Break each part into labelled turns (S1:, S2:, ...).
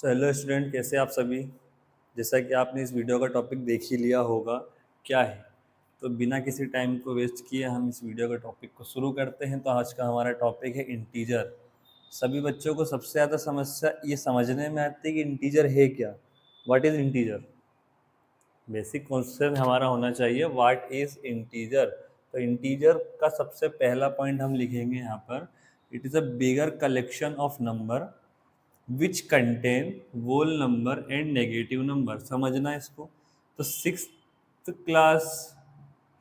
S1: Hello student, कैसे आप सभी। जैसा कि आपने इस वीडियो का टॉपिक देख ही लिया होगा क्या है, तो बिना किसी टाइम को वेस्ट किए हम इस वीडियो के टॉपिक को शुरू करते हैं। तो आज का हमारा टॉपिक है इंटीजर। सभी बच्चों को सबसे ज़्यादा समस्या ये समझने में आती है कि इंटीजर है क्या, what is integer. Basic concept हमारा होना चाहिए व्हाट इज़ इंटीजर। तो इंटीजर का सबसे पहला पॉइंट हम लिखेंगे यहाँ पर, it is a bigger collection of number which contain whole number and negative number. समझना इसको। तो सिक्स्थ क्लास,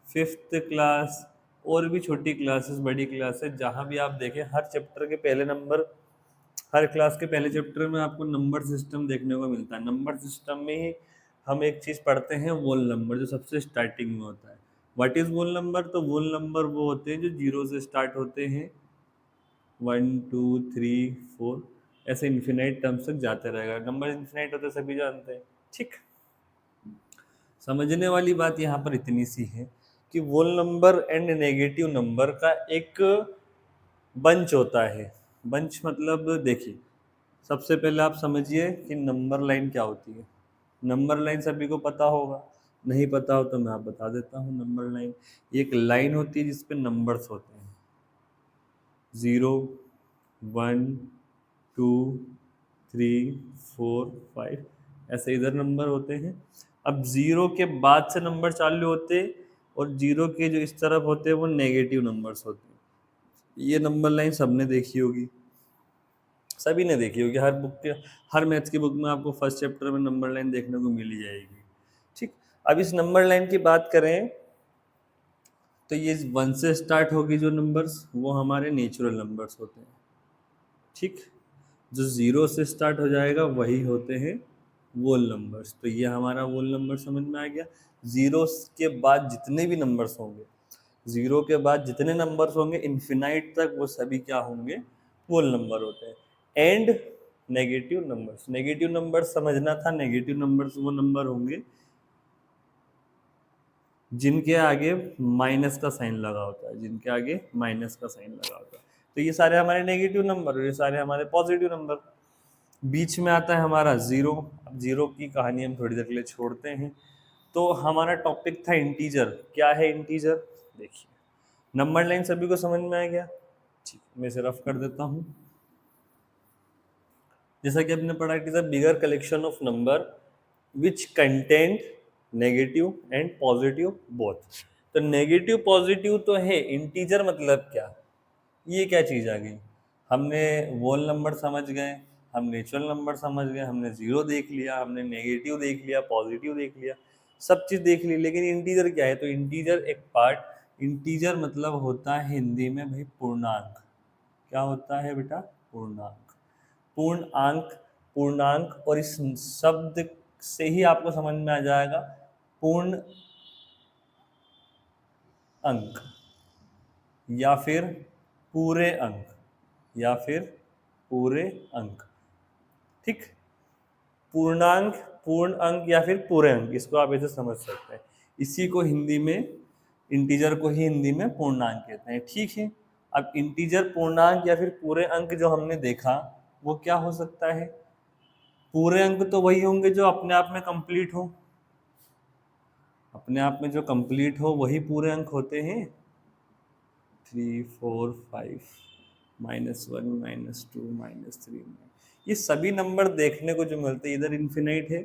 S1: फिफ्थ क्लास और भी छोटी क्लासेस, बड़ी क्लासेस, जहाँ भी आप देखें हर चैप्टर के पहले नंबर, हर क्लास के पहले चैप्टर में आपको नंबर सिस्टम देखने को मिलता है। नंबर सिस्टम में ही हम एक चीज़ पढ़ते हैं, वोल नंबर, जो सबसे स्टार्टिंग में होता है। What is whole number? तो वोल नंबर वो होते हैं जो जीरो से स्टार्ट होते हैं, 1 2 3 4, ऐसे इन्फिनाइट टर्म्स तक जाते रहेगा। नंबर इन्फिनाइट होते सभी जानते हैं, ठीक। समझने वाली बात यहाँ पर इतनी सी है कि वोल नंबर एंड नेगेटिव नंबर का एक बंच होता है। बंच मतलब देखिए, सबसे पहले आप समझिए कि नंबर लाइन क्या होती है। नंबर लाइन सभी को पता होगा, नहीं पता हो तो मैं आप बता देता हूँ। नंबर लाइन एक लाइन होती है जिसपे नंबर्स होते हैं, 0 1 2 3 4 5, ऐसे इधर नंबर होते हैं। अब जीरो के बाद से नंबर चालू होते हैं, और जीरो के जो इस तरफ होते हैं वो नेगेटिव नंबर्स होते हैं। ये नंबर लाइन सबने देखी होगी, सभी ने देखी होगी। हर बुक के, हर मैथ्स की बुक में आपको फर्स्ट चैप्टर में नंबर लाइन देखने को मिल ही जाएगी, ठीक। अब इस नंबर लाइन की बात करें तो ये 1 से स्टार्ट होगी जो नंबर्स, वो हमारे नेचुरल नंबर्स होते हैं, ठीक। जो ज़ीरो से स्टार्ट हो जाएगा वही होते हैं वोल नंबर्स। तो ये हमारा वोल नंबर समझ में आ गया। ज़ीरो के बाद जितने भी नंबर्स होंगे, ज़ीरो के बाद जितने नंबर्स होंगे इन्फिनाइट तक, वो सभी क्या होंगे? वोल नंबर होते हैं। And negative numbers, negative numbers समझना था। नेगेटिव नंबर्स वो नंबर होंगे जिनके आगे माइनस का साइन लगा होता है, जिनके आगे माइनस का साइन लगा होता है। तो ये सारे हमारे नेगेटिव नंबर और ये सारे हमारे पॉजिटिव नंबर। बीच में आता है हमारा जीरो। अब जीरो की कहानी हम थोड़ी देर के लिए छोड़ते हैं। तो हमारा टॉपिक था इंटीजर। क्या है इंटीजर? देखिए, नंबर लाइन सभी को समझ में आ गया, ठीक। मैं इसे रफ कर देता हूँ। जैसा कि आपने पढ़ा, it is a bigger collection of number which content negative and positive both. तो नेगेटिव पॉजिटिव तो है, इंटीजर मतलब क्या? ये क्या चीज़ आ गई? हमने वोल नंबर समझ गए, हम नेचुरल नंबर समझ गए, हमने ज़ीरो देख लिया, हमने नेगेटिव देख लिया, पॉजिटिव देख लिया, सब चीज़ देख ली। लेकिन इंटीजर क्या है? तो इंटीजर एक पार्ट, इंटीजर मतलब होता है हिंदी में भाई पूर्णांक। क्या होता है बेटा? पूर्णांक। पूर्णांक, पूर्णांक। और इस शब्द से ही आपको समझ में आ जाएगा पूर्ण अंक, या फिर पूरे अंक, या फिर पूरे अंक, ठीक। पूर्णांक, पूर्ण अंक या फिर पूरे अंक, इसको आप ऐसे समझ सकते हैं। इसी को हिंदी में, इंटीजर को ही हिंदी में पूर्णांक कहते हैं, ठीक है। अब इंटीजर, पूर्णांक या फिर पूरे अंक जो हमने देखा, वो क्या हो सकता है? पूरे अंक तो वही होंगे जो अपने आप में कंप्लीट हो। अपने आप में जो कंप्लीट हो वही पूरे अंक होते हैं। 3 4 5, -1 -2 -3, ये सभी नंबर देखने को जो मिलते हैं। इधर इन्फिनाइट है,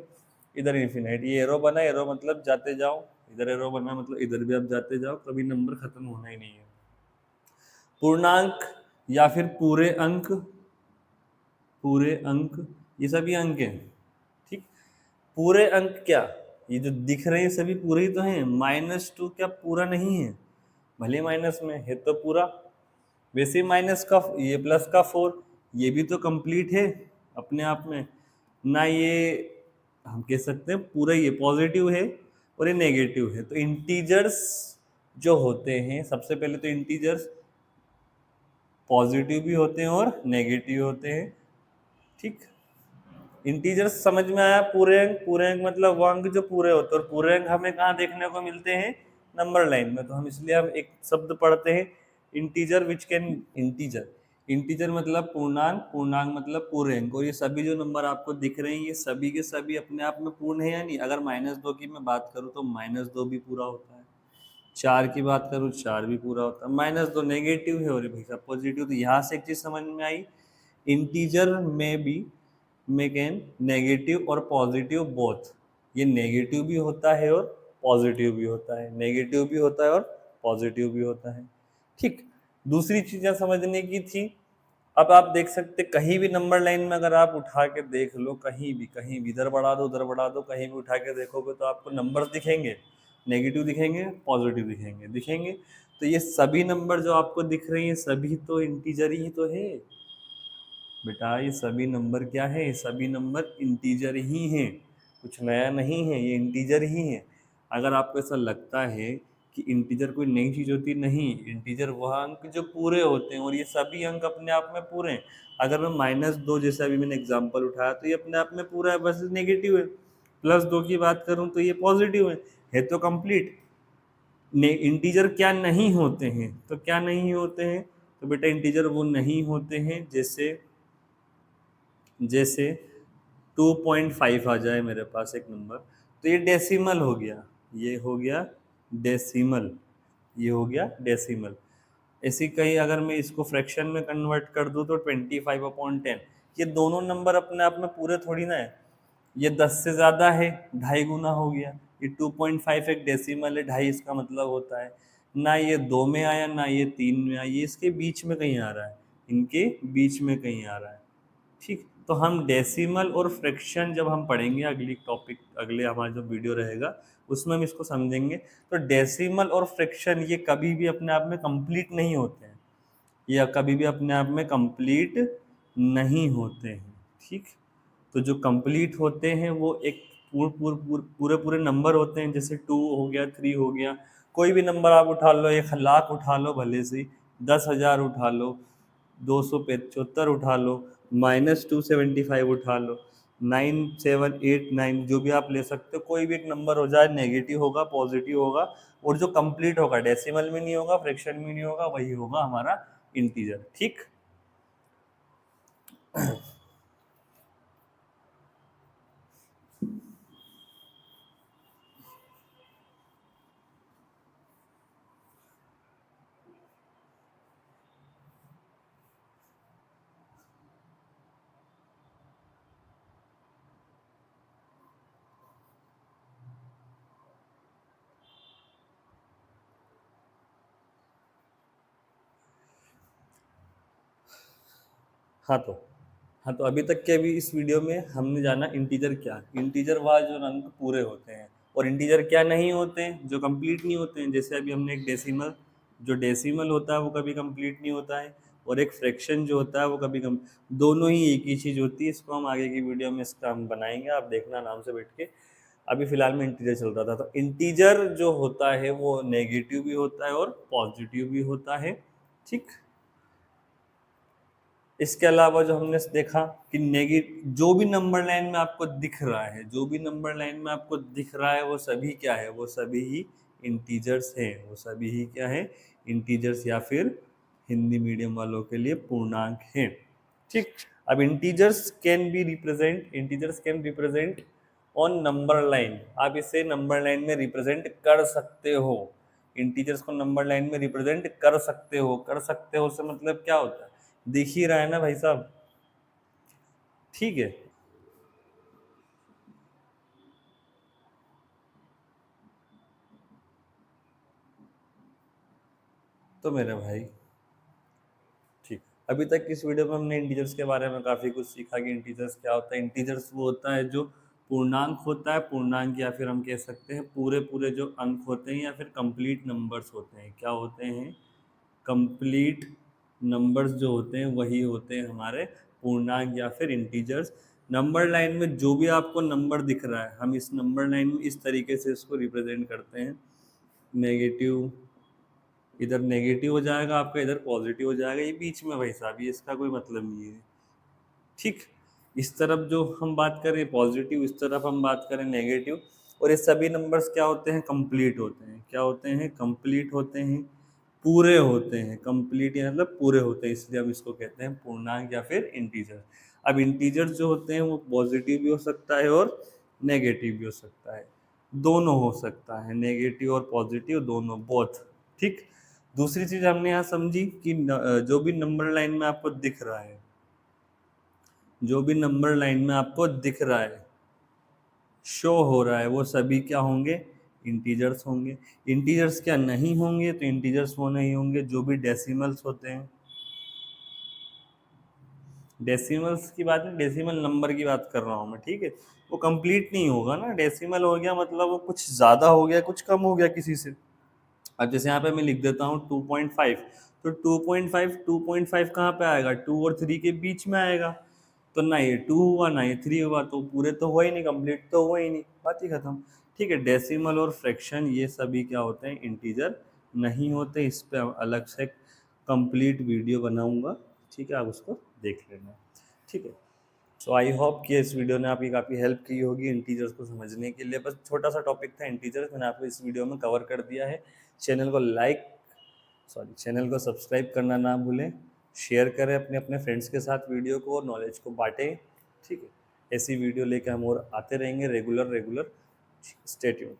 S1: इधर इन्फिनाइट। ये एरो बना, एरो मतलब जाते जाओ, इधर एरो बना मतलब इधर भी आप जाते जाओ, कभी नंबर खत्म होना ही नहीं है। पूर्णांक या फिर पूरे अंक, पूरे अंक, ये सभी अंक हैं, ठीक। पूरे अंक क्या? ये जो दिख रहे हैं सभी पूरे ही तो हैं। -2 क्या पूरा नहीं है? भले माइनस में है तो पूरा। वैसे माइनस का, ये प्लस का 4, ये भी तो कंप्लीट है अपने आप में ना। ये हम कह सकते हैं पूरा, ये पॉजिटिव है और ये नेगेटिव है। तो इंटीजर्स जो होते हैं, सबसे पहले तो इंटीजर्स पॉजिटिव भी होते हैं और नेगेटिव होते हैं, ठीक। इंटीजर्स समझ में आया? पूरे अंक, पूरे अंक मतलब वो अंक जो पूरे होते हैं। और पूरे अंक हमें कहाँ देखने को मिलते हैं? नंबर लाइन में। तो हम इसलिए हम एक शब्द पढ़ते हैं, integer which can, integer integer मतलब पूर्णांक, पूर्णांक मतलब पूरे अंक। और ये सभी जो नंबर आपको दिख रहे हैं ये सभी के सभी अपने आप में पूर्ण है या नहीं? अगर -2 की मैं बात करूँ तो -2 भी पूरा होता है, 4 की बात करूँ 4 भी पूरा होता है, -2 नेगेटिव है और भाई साहब पॉजिटिव। तो यहाँ से एक चीज़ समझ में आई, इंटीजर में भी में कैन नेगेटिव और पॉजिटिव बोथ। ये नेगेटिव भी होता है और पॉजिटिव भी होता है, नेगेटिव भी होता है और पॉजिटिव भी होता है। ठीक, दूसरी चीज़ें समझने की थी। अब आप देख सकते कहीं भी नंबर लाइन में अगर आप उठा के देख लो, कहीं भी इधर बढ़ा दो उधर बढ़ा दो, कहीं भी उठा के देखोगे तो आपको नंबर्स दिखेंगे, नेगेटिव दिखेंगे, पॉजिटिव दिखेंगे। तो ये सभी नंबर जो आपको दिख रही हैं सभी तो इंटीजर ही तो है बेटा। ये सभी नंबर क्या है? सभी नंबर इंटीजर ही हैं, कुछ नया नहीं है, ये इंटीजर ही हैं। अगर आपको ऐसा लगता है कि इंटीजर कोई नई चीज़ होती, नहीं, इंटीजर वह अंक जो पूरे होते हैं और ये सभी अंक अपने आप में पूरे हैं। अगर मैं -2 जैसे अभी मैंने एग्जांपल उठाया तो ये अपने आप में पूरा है, बस नेगेटिव है। +2 की बात करूं तो ये पॉजिटिव है तो कंप्लीट। इंटीजर क्या नहीं होते हैं? तो क्या नहीं होते हैं? तो बेटा इंटीजर वो नहीं होते हैं जैसे जैसे 2.5 आ जाए मेरे पास एक नंबर, तो ये डेसिमल हो गया, ये हो गया डेसिमल, ये हो गया डेसिमल। ऐसी कहीं अगर मैं इसको फ्रैक्शन में कन्वर्ट कर दूं तो 25/10। ये दोनों नंबर अपने आप में पूरे थोड़ी ना है। ये 10 से ज़्यादा है, 2.5 गुना हो गया। ये 2.5 एक डेसिमल है, 2.5 इसका मतलब होता है। ना ये 2 में आया ना ये 3 में आया, ये इसके बीच में कहीं आ रहा है, इनके बीच में कहीं आ रहा है। ठीक, तो हम डेसिमल और फ्रैक्शन जब हम पढ़ेंगे अगली टॉपिक, अगले हमारा जो वीडियो रहेगा उसमें हम इसको समझेंगे। तो डेसिमल और फ्रैक्शन ये कभी भी अपने आप में कंप्लीट नहीं होते हैं, या कभी भी अपने आप में कंप्लीट नहीं होते हैं। ठीक, तो जो कंप्लीट होते हैं वो एक पूरे पूरे नंबर होते हैं, जैसे 2 हो गया, 3 हो गया, कोई भी नंबर आप उठा लो, 1,00,000 उठा लो, भले से 10,000 उठा लो, 275 उठा लो, -275 उठा लो, 9789 जो भी आप ले सकते हो, कोई भी एक नंबर हो जाए, नेगेटिव होगा, पॉजिटिव होगा, और जो कंप्लीट होगा, डेसिमल में नहीं होगा, फ्रैक्शन में नहीं होगा, वही होगा हमारा इंटीजर। ठीक, हाँ तो अभी तक के अभी इस वीडियो में हमने जाना इंटीजर क्या है। इंटीजर वह जो अंक पूरे होते हैं, और इंटीजर क्या नहीं होते हैं? जो कंप्लीट नहीं होते हैं। जैसे अभी हमने एक डेसिमल, जो डेसिमल होता है वो कभी कंप्लीट नहीं होता है, और एक फ्रैक्शन जो होता है वो कभी दोनों ही एक ही चीज़ होती है। इसको हम आगे की वीडियो में इसका हम बनाएंगे, आप देखना आराम से बैठ के। अभी फिलहाल में इंटीजर चल रहा था। तो इंटीजर जो होता है वो नेगेटिव भी होता है और पॉजिटिव भी होता है। ठीक, इसके अलावा जो हमने देखा कि जो भी नंबर लाइन में आपको दिख रहा है, जो भी नंबर लाइन में आपको दिख रहा है वो सभी क्या है? वो सभी ही इंटीजर्स हैं, वो सभी ही क्या है? इंटीजर्स, या फिर हिंदी मीडियम वालों के लिए पूर्णांक हैं। ठीक, अब integers can represent on number line. आप इसे नंबर लाइन में रिप्रेजेंट कर सकते हो, इंटीजर्स को नंबर लाइन में रिप्रेजेंट कर सकते हो। कर सकते हो से मतलब क्या होता है? दिख ही रहा है ना भाई साहब। ठीक है, तो मेरे भाई ठीक, अभी तक इस वीडियो में हमने इंटीजर्स के बारे में काफ़ी कुछ सीखा कि इंटीजर्स क्या होता है। इंटीजर्स वो होता है जो पूर्णांक होता है, पूर्णांक या फिर हम कह सकते हैं पूरे पूरे जो अंक होते हैं या फिर कंप्लीट नंबर्स होते हैं। क्या होते हैं? कंप्लीट नंबर्स जो होते हैं वही होते हैं हमारे पूर्णांक या फिर इंटीजर्स। नंबर लाइन में जो भी आपको नंबर दिख रहा है, हम इस नंबर लाइन में इस तरीके से इसको रिप्रेजेंट करते हैं। नेगेटिव, इधर नेगेटिव हो जाएगा आपका, इधर पॉजिटिव हो जाएगा, ये बीच में भाई साहब, ये इसका कोई मतलब नहीं है। ठीक, इस तरफ जो हम बात करें पॉजिटिव, इस तरफ हम बात करें नेगेटिव। और ये सभी नंबर्स क्या होते हैं? कंप्लीट होते हैं। क्या होते हैं? कंप्लीट होते हैं। पूरे होते हैं, कंप्लीट मतलब पूरे होते हैं, इसलिए हम इसको कहते हैं पूर्णांक या फिर इंटीजर। अब इंटीजर जो होते हैं वो पॉजिटिव भी हो सकता है और नेगेटिव भी हो सकता है, दोनों हो सकता है, नेगेटिव और पॉजिटिव दोनों, बोथ। ठीक। दूसरी चीज हमने यहाँ समझी कि जो भी नंबर लाइन में आपको दिख रहा है, जो भी नंबर लाइन में आपको दिख रहा है, शो हो रहा है, वो सभी क्या होंगे, इंटीजर्स होंगे। इंटीजर्स क्या नहीं होंगे, तो इंटीजर्स वो नहीं होंगे जो भी डेसिमल्स होते हैं। डेसिमल्स की बात नहीं, डेसिमल नंबर की बात कर रहा हूँ मैं, ठीक है। वो कंप्लीट नहीं होगा ना, डेसिमल हो गया मतलब वो कुछ ज़्यादा हो गया, कुछ कम हो गया किसी से। अब जैसे यहाँ पे मैं लिख देता हूँ 2.5, तो 2.5 कहाँ पे आएगा, 2 और 3 के बीच में आएगा। तो ना ये 2 हुआ ना ये 3 हुआ, तो पूरे तो हुआ ही नहीं, कंप्लीट तो हुआ ही नहीं, बात ही खत्म। ठीक है, डेसिमल और फ्रैक्शन ये सभी क्या होते हैं, इंटीजर नहीं होते। इस पे अलग से कंप्लीट वीडियो बनाऊंगा, ठीक है, आप उसको देख लेना। ठीक है। सो आई होप कि इस वीडियो ने आपकी काफ़ी हेल्प की होगी इंटीजर्स को समझने के लिए। बस छोटा सा टॉपिक था इंटीजर्स, मैंने आपको इस वीडियो में कवर कर दिया है। चैनल को सब्सक्राइब करना ना भूलें, शेयर करें अपने अपने फ्रेंड्स के साथ वीडियो को, और नॉलेज को बांटें। ठीक है, ऐसी वीडियो लेकर हम और आते रहेंगे रेगुलर। Stay tuned.